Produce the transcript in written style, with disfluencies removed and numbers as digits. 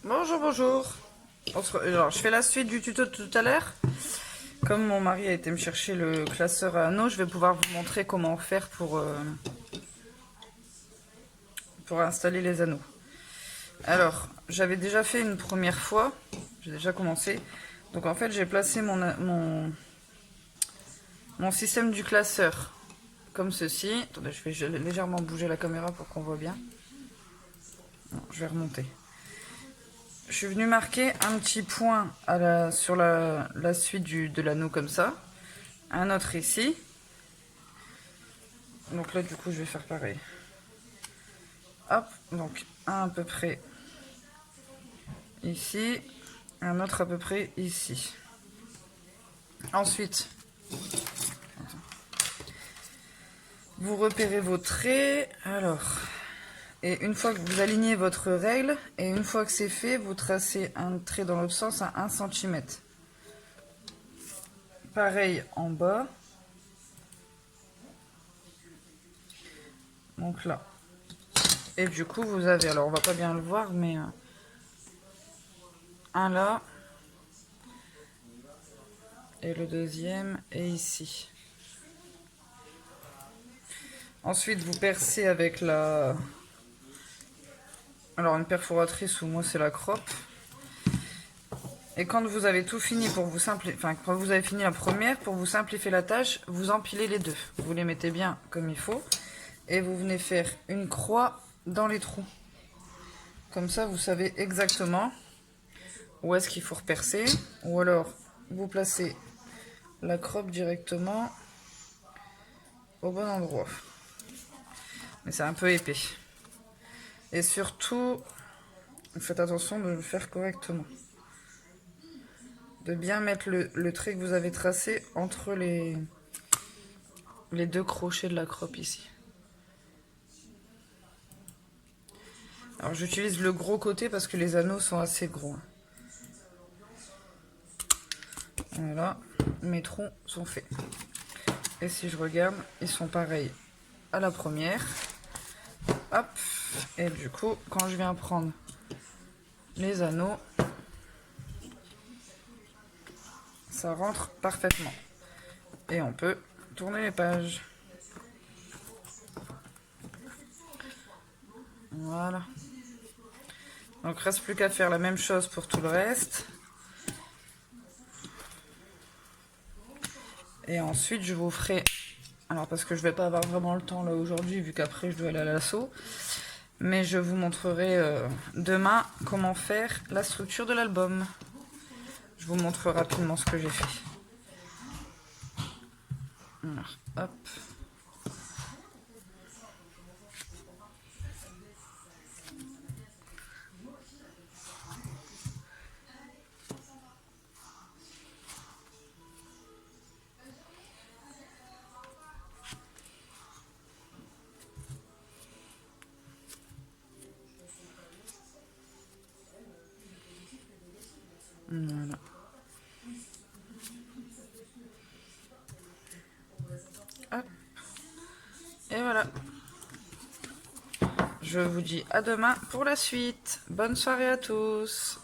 Bonjour, bonjour. Alors, je fais la suite du tuto de tout à l'heure. Comme mon mari a été me chercher le classeur à anneaux, je vais pouvoir vous montrer comment faire pour installer les anneaux. Alors, j'avais déjà fait une première fois. J'ai déjà commencé. Donc en fait, j'ai placé mon système du classeur comme ceci. Attendez, je vais légèrement bouger la caméra pour qu'on voit bien. Non, je vais remonter. Je suis venue marquer un petit point sur la suite de l'anneau comme ça. Un autre ici. Donc là, du coup, je vais faire pareil. Hop, donc un à peu près ici. Un autre à peu près ici. Ensuite, vous repérez vos traits. Alors, et une fois que vous alignez votre règle, et une fois que c'est fait, vous tracez un trait dans l'autre sens à 1 cm. Pareil en bas. Donc là. Et du coup, vous avez, alors on va pas bien le voir, mais un là. Et le deuxième est ici. Ensuite, vous percez avec une perforatrice, ou moi c'est la croppe. Et quand vous avez tout fini pour vous simplifier, enfin quand vous avez fini la première, pour vous simplifier la tâche, vous empilez les deux. Vous les mettez bien comme il faut. Et vous venez faire une croix dans les trous. Comme ça, vous savez exactement où est-ce qu'il faut repercer. Ou alors, vous placez la croppe directement au bon endroit. Mais c'est un peu épais. Et surtout, faites attention de le faire correctement. De bien mettre le trait que vous avez tracé entre les deux crochets de la croppe ici. Alors j'utilise le gros côté parce que les anneaux sont assez gros. Voilà, mes trous sont faits. Et si je regarde, ils sont pareils à la première. Hop, et du coup, quand je viens prendre les anneaux, ça rentre parfaitement. Et on peut tourner les pages. Voilà. Donc reste plus qu'à faire la même chose pour tout le reste. Et ensuite je vous ferai, alors parce que je vais pas avoir vraiment le temps là aujourd'hui vu qu'après je dois aller à l'assaut, mais je vous montrerai demain comment faire la structure de l'album. Je vous montre rapidement ce que j'ai fait. Alors, hop. Voilà. Hop. Et voilà. Je vous dis à demain pour la suite. Bonne soirée à tous.